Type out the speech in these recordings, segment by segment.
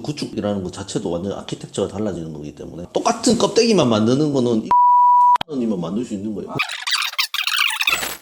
구축이라는 것 자체도 완전 아키텍처가 달라지는 거기 때문에 똑같은 껍데기만 만드는 거는 이만 만들 수 있는 거예요.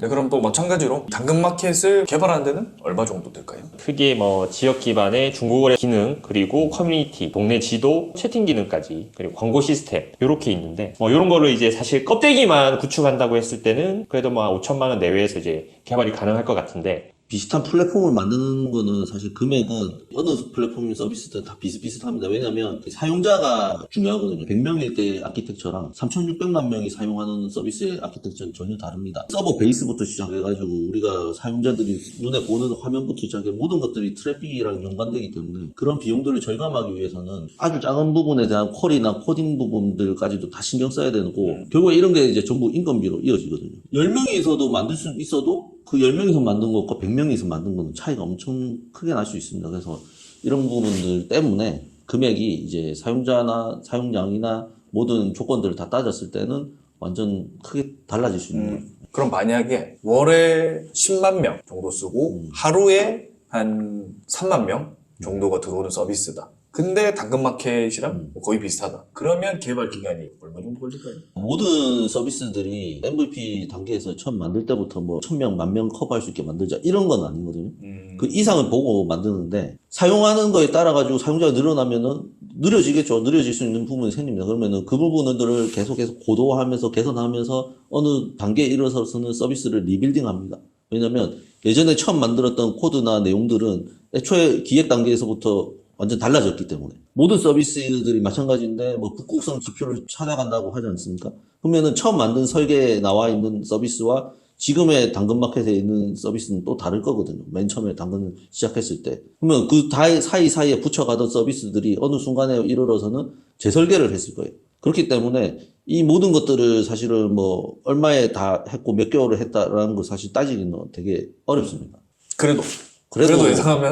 네, 그럼 또 마찬가지로 당근마켓을 개발하는 데는 얼마 정도 들까요? 크게 뭐 지역 기반의 중고거래 기능, 그리고 커뮤니티, 동네 지도, 채팅 기능까지, 그리고 광고 시스템 이렇게 있는데 뭐 이런 거를 이제 사실 껍데기만 구축한다고 했을 때는 그래도 뭐 5천만 원 내외에서 이제 개발이 가능할 것 같은데, 비슷한 플랫폼을 만드는 거는 사실 금액은 어느 플랫폼 서비스든 다 비슷비슷합니다. 왜냐면 사용자가 중요하거든요. 100명일 때 아키텍처랑 3,600만 명이 사용하는 서비스의 아키텍처는 전혀 다릅니다. 서버 베이스부터 시작해가지고 우리가 사용자들이 눈에 보는 화면부터 시작해 모든 것들이 트래픽이랑 연관되기 때문에 그런 비용들을 절감하기 위해서는 아주 작은 부분에 대한 퀄이나 코딩 부분들까지도 다 신경 써야 되고 결국에 이런 게 이제 전부 인건비로 이어지거든요. 10명이서도 만들 수 있어도 그 10명이서 만든 것과 100명이서 만든 거는 차이가 엄청 크게 날 수 있습니다. 그래서 이런 부분들 때문에 금액이 이제 사용자나 사용량이나 모든 조건들을 다 따졌을 때는 완전 크게 달라질 수 있는 거예요. 그럼 만약에 월에 10만 명 정도 쓰고 하루에 한 3만 명 정도가 들어오는 서비스다. 근데 당근마켓이랑 거의 비슷하다. 그러면 개발 기간이 얼마 정도 걸릴까요? 모든 서비스들이 MVP 단계에서 처음 만들 때부터 뭐 1000명, 10,000명 커버할 수 있게 만들자 이런 건 아니거든요. 그 이상을 보고 만드는데 사용하는 거에 따라 가지고 사용자가 늘어나면은 느려지겠죠. 느려질 수 있는 부분이 생깁니다. 그러면은 그 부분들을 계속해서 고도화하면서 개선하면서 어느 단계에 이르러서는 서비스를 리빌딩합니다. 왜냐면 예전에 처음 만들었던 코드나 내용들은 애초에 기획 단계에서부터 완전 달라졌기 때문에 모든 서비스들이 마찬가지인데 뭐 북극성 지표를 찾아간다고 하지 않습니까? 그러면은 처음 만든 설계에 나와 있는 서비스와 지금의 당근마켓에 있는 서비스는 또 다를 거거든요. 맨 처음에 당근을 시작했을 때. 그러면 그 사이사이에 붙여가던 서비스들이 어느 순간에 이르러서는 재설계를 했을 거예요. 그렇기 때문에 이 모든 것들을 사실은 뭐 얼마에 다 했고 몇 개월을 했다라는 걸 사실 따지기는 되게 어렵습니다. 그래도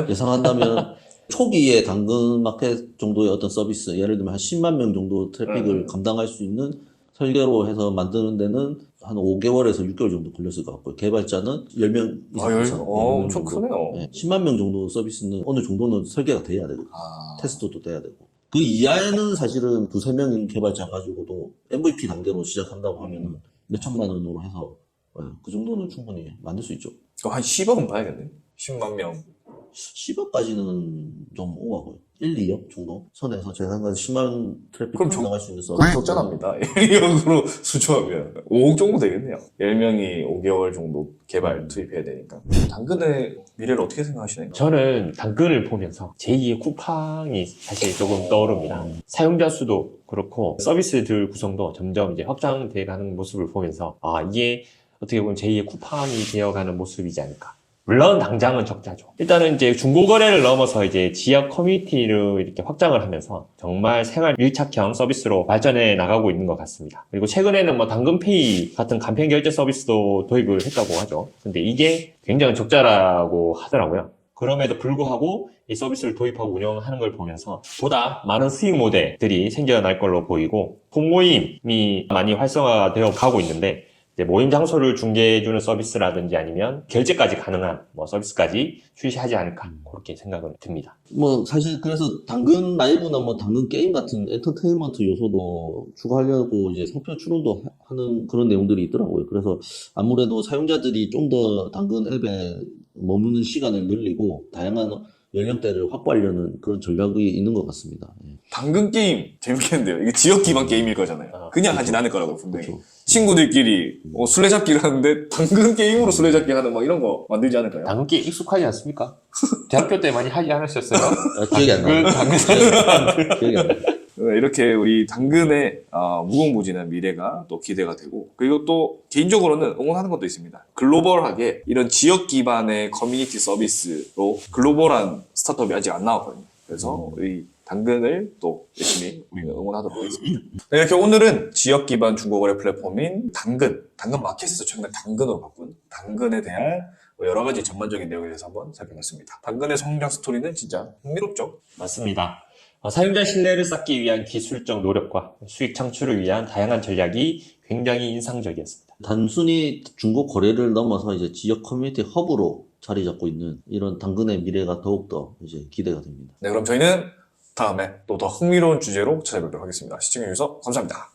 예상한다면 초기에 당근마켓 정도의 어떤 서비스, 예를 들면 한 10만 명 정도 트래픽을 감당할 수 있는 설계로 해서 만드는 데는 한 5개월에서 6개월 정도 걸렸을 것 같고요. 개발자는 10명 이상. 엄청 크네요. 네, 10만 명 정도 서비스는 어느 정도는 설계가 돼야 되고, 테스트도 돼야 되고. 그 이하에는 사실은 두세 명인 개발자 가지고도 MVP 단계로 시작한다고 하면 몇 천만 원으로 해서 그 정도는 충분히 만들 수 있죠. 한 10억은 봐야겠네. 10만 명. 10억까지는 좀 오하고요. 1, 2억 정도 선에서 제 생각에 10만 트래픽 그럼 나갈 수 있는 서비스. 적절합니다. 1억으로 수주하면 5억 정도 되겠네요. 10명이 5개월 정도 개발 투입해야 되니까. 당근의 미래를 어떻게 생각하시나요? 저는 당근을 보면서 제2의 쿠팡이 사실 조금 떠오릅니다. 사용자 수도 그렇고 서비스들 구성도 점점 이제 확장돼 가는 모습을 보면서 이게 어떻게 보면 제2의 쿠팡이 되어가는 모습이지 않을까. 물론 당장은 적자죠. 일단은 이제 중고거래를 넘어서 이제 지역 커뮤니티를 이렇게 확장을 하면서 정말 생활 밀착형 서비스로 발전해 나가고 있는 것 같습니다. 그리고 최근에는 뭐 당근페이 같은 간편 결제 서비스도 도입을 했다고 하죠. 근데 이게 굉장히 적자라고 하더라고요. 그럼에도 불구하고 이 서비스를 도입하고 운영하는 걸 보면서 보다 많은 수익 모델들이 생겨날 걸로 보이고, 소모임이 많이 활성화되어 가고 있는데 이제 모임 장소를 중개해주는 서비스라든지 아니면 결제까지 가능한 뭐 서비스까지 출시하지 않을까, 그렇게 생각은 듭니다. 뭐 사실 그래서 당근 라이브나 뭐 당근 게임 같은 엔터테인먼트 요소도 추가하려고 이제 상표 출원도 하는 그런 내용들이 있더라고요. 그래서 아무래도 사용자들이 좀 더 당근 앱에 머무는 시간을 늘리고 다양한 연령대를 확보하려는 그런 전략이 있는 것 같습니다. 당근 게임 재밌겠는데요. 이게 지역 기반 게임일 거잖아요. 그냥 하진 않을 거라고 분명히. 그렇죠. 친구들끼리 술래잡기를 하는데 당근 게임으로 술래잡기 하는 막 이런 거 만들지 않을까요? 당근 게임 익숙하지 않습니까? 대학교 때 많이 하지 않으셨어요? 기억이 안 나요. 기억이 안 나요. 이렇게 우리 당근의 무궁무진한 미래가 또 기대가 되고, 그리고 또 개인적으로는 응원하는 것도 있습니다. 글로벌하게 이런 지역 기반의 커뮤니티 서비스로 글로벌한 스타트업이 아직 안 나왔거든요. 그래서 우리 당근을 또 열심히 우리는 응원하도록 하겠습니다. 네, 이렇게 오늘은 지역 기반 중고거래 플랫폼인 당근마켓에서 최근에 당근으로 바꾼 당근에 대한 여러 가지 전반적인 내용에 대해서 한번 살펴봤습니다. 당근의 성장 스토리는 진짜 흥미롭죠? 맞습니다. 사용자 신뢰를 쌓기 위한 기술적 노력과 수익 창출을 위한 다양한 전략이 굉장히 인상적이었습니다. 단순히 중고 거래를 넘어서 이제 지역 커뮤니티 허브로 자리 잡고 있는 이런 당근의 미래가 더욱더 이제 기대가 됩니다. 네, 그럼 저희는 다음에 또 더 흥미로운 주제로 찾아뵙도록 하겠습니다. 시청해주셔서 감사합니다.